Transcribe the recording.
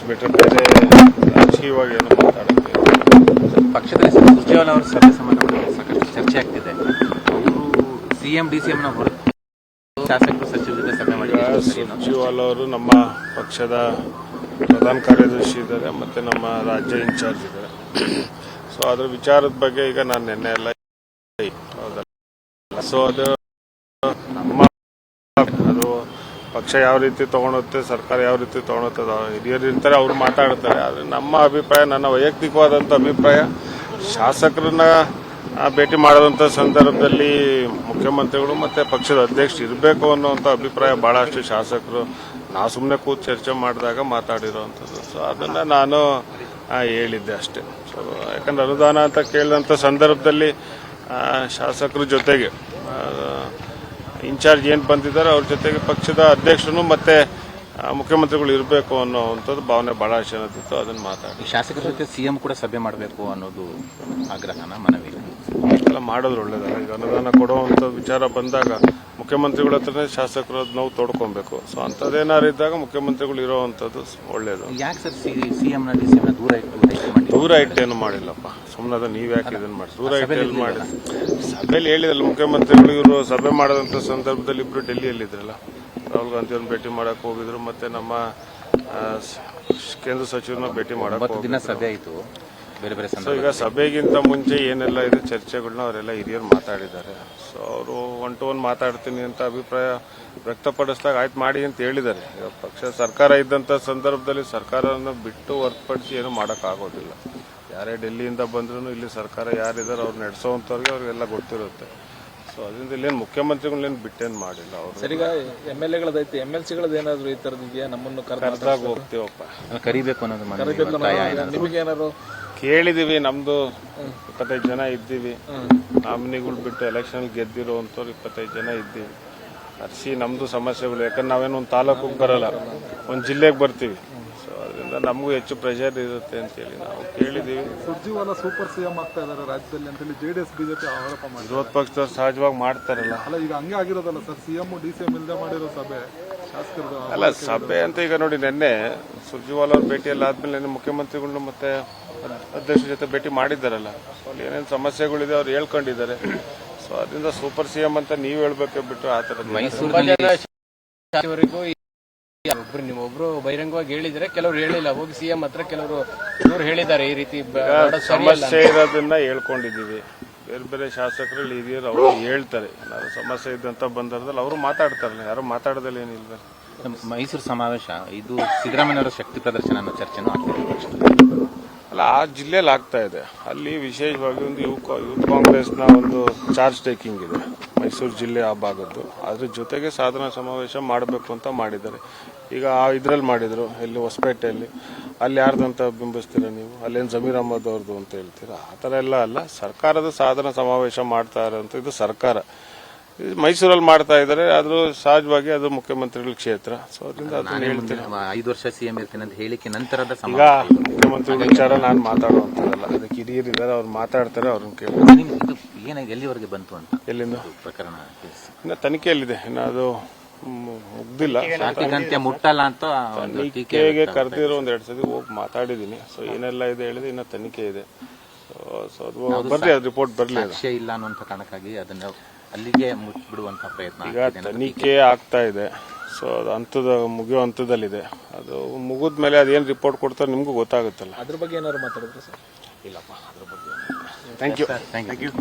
ಬಿಟ್ಟರೆ ಬೇರೆ ರಾಜಕೀಯವಾಗಿ ಏನು ಮಾತಾಡುತ್ತೆ. ಪಕ್ಷದಲ್ಲಿ ಸುರ್ಜೇವಾಲಾ ಅವರ ಸಭೆ ಸಂಬಂಧ ಸಾಕಷ್ಟು ಚರ್ಚೆ ಆಗ್ತಿದೆ. ಅವರು ಸಿಎಂ ಡಿಸಿಎಂನ ಹೊರತು ಶಾಸಕರು ಸಚಿವರ ಜೊತೆ ಸಭೆ ಮಾಡಿದ್ದಾರೆ. ಸುರ್ಜೇವಾಲಾ ಅವರು ನಮ್ಮ ಪಕ್ಷದ ಪ್ರಧಾನ ಕಾರ್ಯದರ್ಶಿ ಇದ್ದಾರೆ ಮತ್ತು ನಮ್ಮ ರಾಜ್ಯ ಇನ್ಚಾರ್ಜ್ ಇದ್ದಾರೆ. ಸೊ ಅದ್ರ ವಿಚಾರದ ಬಗ್ಗೆ ಈಗ ನಾನು ನಿನ್ನೆ ಎಲ್ಲ ಸೊ ಅದು ನಮ್ಮ ಅದು ಪಕ್ಷ ಯಾವ ರೀತಿ ತಗೊಳುತ್ತೆ, ಸರ್ಕಾರ ಯಾವ ರೀತಿ ತಗೊಳುತ್ತದೆ, ಹಿರಿಯರು ಇರ್ತಾರೆ, ಅವ್ರು ಮಾತಾಡ್ತಾರೆ. ಆದರೆ ನಮ್ಮ ಅಭಿಪ್ರಾಯ, ನನ್ನ ವೈಯಕ್ತಿಕವಾದಂಥ ಅಭಿಪ್ರಾಯ, ಶಾಸಕರನ್ನ ಭೇಟಿ ಮಾಡೋದಂಥ ಸಂದರ್ಭದಲ್ಲಿ ಮುಖ್ಯಮಂತ್ರಿಗಳು ಮತ್ತು ಪಕ್ಷದ ಅಧ್ಯಕ್ಷರು ಇರಬೇಕು ಅನ್ನೋವಂಥ ಅಭಿಪ್ರಾಯ ಭಾಳಷ್ಟು ಶಾಸಕರು ನಾವು ಸುಮ್ಮನೆ ಕೂತು ಚರ್ಚೆ ಮಾಡಿದಾಗ ಮಾತಾಡಿರೋವಂಥದ್ದು. ಸೊ ಅದನ್ನು ನಾನು ಹೇಳಿದ್ದೆ ಅಷ್ಟೇ. ಸೊ ಯಾಕಂದ್ರೆ ಅನುದಾನ ಅಂತ ಕೇಳಿದಂಥ ಸಂದರ್ಭದಲ್ಲಿ ಶಾಸಕರ ಜೊತೆಗೆ ಇನ್ಚಾರ್ಜ್ ಏನು ಬಂದಿದ್ದಾರೆ ಅವ್ರ ಜೊತೆಗೆ ಪಕ್ಷದ ಅಧ್ಯಕ್ಷರು ಮತ್ತು ಮುಖ್ಯಮಂತ್ರಿಗಳು ಇರಬೇಕು ಅನ್ನೋವಂಥದ್ದು ಭಾವನೆ ಭಾಳ ಚೆನ್ನಾಗಿತ್ತು. ಅದನ್ನು ಮಾತಾಡಿ ಶಾಸಕರ ಜೊತೆ ಸಿಎಂ ಕೂಡ ಸಭೆ ಮಾಡಬೇಕು ಅನ್ನೋದು ಆಗ್ರಹನ ಮನವಿ ಎಲ್ಲ ಮಾಡೋದು ಒಳ್ಳೇದಲ್ಲ. ಈಗ ಅನುದಾನ ಕೊಡುವಂಥ ವಿಚಾರ ಬಂದಾಗ ಮುಖ್ಯಮಂತ್ರಿಗಳ ಹತ್ರನೇ ಶಾಸಕರು ಅದು ನೋವು ತೋಡ್ಕೊಬೇಕು. ಸೊ ಅಂಥದ್ದೇನಾರು ಇದ್ದಾಗ ಮುಖ್ಯಮಂತ್ರಿಗಳು ಇರೋವಂಥದ್ದು ಒಳ್ಳೇದು. ಯಾಕೆ ಸರ್ ಸಿಎಂನ ಡಿಸಿಎಂನ ದೂರ ಇಟ್ಟೇನು ಮಾಡಿಲ್ಲಪ್ಪ, ಸುಮ್ಮನೆ ನೀವು ಯಾಕೆ ಇದನ್ನು ಮಾಡಿ ದೂರ ಇಟ್ಟೆಲ್ಲಿ ಮಾಡಿ ಸಭೆಯಲ್ಲಿ ಹೇಳಿದಲ್ಲ ಮುಖ್ಯಮಂತ್ರಿಗಳು. ಇವರು ಸಭೆ ಮಾಡೋದಂಥ ಸಂದರ್ಭದಲ್ಲಿ ಇಬ್ಬರು ಡೆಲ್ಲಿಯಲ್ಲಿದ್ರಲ್ಲ, ರಾಹುಲ್ ಗಾಂಧಿ ಅವ್ರನ್ನ ಭೇಟಿ ಮಾಡಕ್ಕೆ ಹೋಗಿದ್ರು, ಮತ್ತೆ ನಮ್ಮ ಕೇಂದ್ರ ಸಚಿವರನ್ನ ಭೇಟಿ ಮಾಡಕ್ಕೆ ಸಭೆ ಆಯಿತು ಬೇರೆ ಬೇರೆ. ಸೊ ಈಗ ಸಭೆಗಿಂತ ಮುಂಚೆ ಏನೆಲ್ಲ ಇದೆ ಚರ್ಚೆಗಳನ್ನ ಅವರೆಲ್ಲ ಹಿರಿಯರು ಮಾತಾಡಿದ್ದಾರೆ. ಸೊ ಅವರು ಒನ್ ಟು ಒನ್ ಮಾತಾಡ್ತೀನಿ ಅಂತ ಅಭಿಪ್ರಾಯ ವ್ಯಕ್ತಪಡಿಸಿದಾಗ ಆಯ್ತು ಮಾಡಿ ಅಂತ ಹೇಳಿದ್ದಾರೆ. ಈಗ ಪಕ್ಷ ಸರ್ಕಾರ ಇದ್ದಂಥ ಸಂದರ್ಭದಲ್ಲಿ ಸರ್ಕಾರವನ್ನು ಬಿಟ್ಟು ಹೊರತುಪಡಿಸಿ ಏನೂ ಮಾಡೋಕ್ಕಾಗೋದಿಲ್ಲ. ಯಾರೇ ಡೆಲ್ಲಿಯಿಂದ ಬಂದ್ರೂ ಇಲ್ಲಿ ಸರ್ಕಾರ ಯಾರಿದ್ದಾರೆ ಅವ್ರು ನಡೆಸೋವಂಥವ್ರಿಗೆ ಅವ್ರಿಗೆಲ್ಲ ಗೊತ್ತಿರುತ್ತೆ. ಸೊ ಅದರಿಂದ ಇಲ್ಲೇನು ಮುಖ್ಯಮಂತ್ರಿಗಳೇನು ಬಿಟ್ಟೇನು ಮಾಡಿಲ್ಲ. ಅವರು ಸರಿಗ MLA-ಗಳದೈತಿ, MLC-ಗಳದ್ದು ಏನಾದ್ರು ಈ ಥರದ್ದು ಇದೆಯಾ? ನಮ್ಮನ್ನು ಕರೆದಾಗ ಹೋಗ್ತೀವಪ್ಪ, ಕರಿಬೇಕು ಅನ್ನೋದು ನಿಮಗೇನಾದ್ರು ಕೇಳಿದೀವಿ. ನಮ್ದು 25 ಜನ ಇದ್ದೀವಿ. ನಾಮಿನಿಗಳು ಬಿಟ್ಟು ಎಲೆಕ್ಷನ್ ಗೆದ್ದಿರೋವಂಥವ್ರು 25 ಜನ ಇದ್ದೀವಿ. ಅರ್ಸಿ ನಮ್ದು ಸಮಸ್ಯೆಗಳು, ಯಾಕಂದ್ರೆ ನಾವೇನು ಒಂದು ತಾಲೂಕಿಗೆ ಬರಲ್ಲ, ಒಂದು ಜಿಲ್ಲೆಗೆ ಬರ್ತೀವಿ. ಸೊ ಅದರಿಂದ ನಮಗೂ ಹೆಚ್ಚು ಪ್ರೆಷರ್ ಇರುತ್ತೆ ಅಂತೇಳಿ ನಾವು ಕೇಳಿದ್ದೀವಿ. ಸುರ್ಜೇವಾಲಾ ಸೂಪರ್ ಸಿಎಂ ಆಗ್ತಾ ಇದ್ದಾರೆ ರಾಜ್ಯದಲ್ಲಿ ಅಂತೇಳಿ JDS BJP ಆರೋಪ ಮಾಡಿ ವಿರೋಧ ಪಕ್ಷದವ್ರು ಸಹಜವಾಗಿ ಮಾಡ್ತಾರಲ್ಲ. ಅಲ್ಲ, ಈಗ ಹಂಗೆ ಆಗಿರೋದಲ್ಲ ಸರ್, ಸಿಎಂ DCM ಇಲ್ಲದೆ ಮಾಡಿರೋ ಸಭೆ ಶಾಸಕರು ಅಲ್ಲ ಸಭೆ ಅಂತ. ಈಗ ನೋಡಿ, ನಿನ್ನೆ ಸುರ್ಜೇವಾಲಾ ಅವ್ರ ಭೇಟಿಯಲ್ಲಿ ಆದ್ಮೇಲೆ ಮುಖ್ಯಮಂತ್ರಿಗಳನ್ನ ಮತ್ತೆ ಅಧ್ಯಕ್ಷರ ಜೊತೆ ಭೇಟಿ ಮಾಡಿದ್ದಾರಲ್ಲ. ಸೊ ಅಲ್ಲಿ ಏನೇನು ಸಮಸ್ಯೆಗಳಿದೆ ಅವ್ರು ಹೇಳ್ಕೊಂಡಿದ್ದಾರೆ. ಸೊ ಅದರಿಂದ ಸೂಪರ್ ಸಿಎಂ ಅಂತ ನೀವು ಹೇಳ್ಬೇಕೆ ಬಿಟ್ಟು ಆ ಥರ ಒಬ್ರು ಬಹಿರಂಗವಾಗಿ ಹೇಳಿದ್ರೆ, ಕೆಲವರು ಹೇಳಿಲ್ಲ. ಹೋಗಿ ಸಿಎಂ ಹತ್ರ ಕೆಲವರು ಇವರು ಹೇಳಿದ್ದಾರೆ ಈ ರೀತಿ ಸಮಸ್ಯೆ ಇರೋದನ್ನ ಹೇಳ್ಕೊಂಡಿದ್ದೀವಿ. ಬೇರೆ ಬೇರೆ ಶಾಸಕರು ಹಿರಿಯರು ಅವರು ಹೇಳ್ತಾರೆ. ಏನಾದ್ರು ಸಮಸ್ಯೆ ಇದ್ದಂತ ಬಂದರದಲ್ಲಿ ಅವರು ಮಾತಾಡ್ತಾರಲ್ಲ, ಯಾರು ಮಾತಾಡೋದಲ್ಲಿ ಏನಿಲ್ಲ. ಮೈಸೂರು ಸಮಾವೇಶ ಇದು ಸಿದ್ದರಾಮಯ್ಯವರ ಶಕ್ತಿ ಪ್ರದರ್ಶನ ಅನ್ನೋ ಚರ್ಚೆನೂ ಆಗ್ತಿದೆ. ಅಲ್ಲ, ಆ ಜಿಲ್ಲೆಯಲ್ಲಿ ಆಗ್ತಾ ಇದೆ. ಅಲ್ಲಿ ವಿಶೇಷವಾಗಿ ಒಂದು ಯೂತ್ ಕಾಂಗ್ರೆಸ್ನ ಒಂದು ಚಾರ್ಜ್ ಟೇಕಿಂಗ್ ಇದೆ ಮೈಸೂರು ಜಿಲ್ಲೆ ಆ ಭಾಗದ್ದು. ಅದ್ರ ಜೊತೆಗೆ ಸಾಧನಾ ಸಮಾವೇಶ ಮಾಡಬೇಕು ಅಂತ ಮಾಡಿದ್ದಾರೆ. ಈಗ ಇದ್ರಲ್ಲಿ ಮಾಡಿದ್ರು, ಎಲ್ಲಿ ಹೊಸಪೇಟೆಯಲ್ಲಿ. ಅಲ್ಲಿ ಯಾರ್ದಂತ ಬಿಂಬಿಸ್ತೀರ ನೀವು? ಅಲ್ಲೇನು ಜಮೀರ್ ಅಹಮದ್ ಅವ್ರದ್ದು ಅಂತ ಹೇಳ್ತೀರಾ? ಆ ಥರ ಎಲ್ಲ ಅಲ್ಲ. ಸರ್ಕಾರದ ಸಾಧನಾ ಸಮಾವೇಶ ಮಾಡ್ತಾ ಇರೋಂಥ ಇದು ಸರ್ಕಾರ. ಮೈಸೂರಲ್ಲಿ ಮಾಡ್ತಾ ಇದ್ದಾರೆ. ಆದ್ರೂ ಸಹಜವಾಗಿ ಅದು ಮುಖ್ಯಮಂತ್ರಿಗಳ ಕ್ಷೇತ್ರ. ಸೊ ಅದರಿಂದ ಅದನ್ನ ಹೇಳ್ತೀನಿ. 5 ವರ್ಷ ಸಿಎಂ ಇರ್ತೀನಿ ಅಂತ ಹೇಳಿಕೆ ನಂತರದ ಈಗ ಮುಖ್ಯಮಂತ್ರಿಗಳ ವಿಚಾರ ನಾನು ಮಾತಾಡುವಂಥದ್ದಲ್ಲ. ಅದಕ್ಕೆ ಹಿರಿಯರು ಇದ್ದಾರೆ, ಅವ್ರು ಮಾತಾಡ್ತಾರೆ, ಅವ್ರನ್ನ ಕೇಳಿ. ಏನಾಗಿದೆ, ಎಲ್ಲಿವರೆಗೆ ಬಂತು ಅಂತ ಎಲ್ಲಿಂದ ಪ್ರಕರಣ ಇನ್ನು ತನಿಖೆಯಲ್ಲಿದೆ, ಇನ್ನು ಅದು ಮುಗ್ದಿಲ್ಲ. ಮುಟ್ಟಲ್ಲ ಅಂತ ತನಿಖೆಗೆ ಕರೆದಿರೋ 2 ಸತಿ ಹೋಗಿ ಮಾತಾಡಿದ್ದೀನಿ. ಸೊ ಏನೆಲ್ಲ ಇದೆ ಹೇಳಿದೆ, ಇನ್ನು ತನಿಖೆ ಇದೆ. ಸೊ ಅದು ಬರ್ಲಿ, ಅದು ರಿಪೋರ್ಟ್ ಬರಲಿ. ಸಾಕ್ಷ್ಯ ಇಲ್ಲ ಅನ್ನುವಂಥ ಕಾರಣಕ್ಕಾಗಿ ಅದನ್ನ ಅಲ್ಲಿಗೆ ಮುಚ್ಚಿಬಿಡುವಂತ ಪ್ರಯತ್ನ. ಈಗ ತನಿಖೆ ಆಗ್ತಾ ಇದೆ. ಸೊ ಅದು ಮುಗಿಯೋ ಹಂತದಲ್ಲಿದೆ. ಅದು ಮುಗಿದ ಮೇಲೆ ಅದೇನು ರಿಪೋರ್ಟ್ ಕೊಡ್ತಾರೆ ನಿಮಗೂ ಗೊತ್ತಾಗುತ್ತಲ್ಲ. ಅದ್ರ ಬಗ್ಗೆ ಏನಾದ್ರು ಮಾತಾಡಿದ್ರೆ ಸರ್? ಇಲ್ಲಪ್ಪ, ಅದ್ರ ಬಗ್ಗೆ ಥ್ಯಾಂಕ್ ಯು.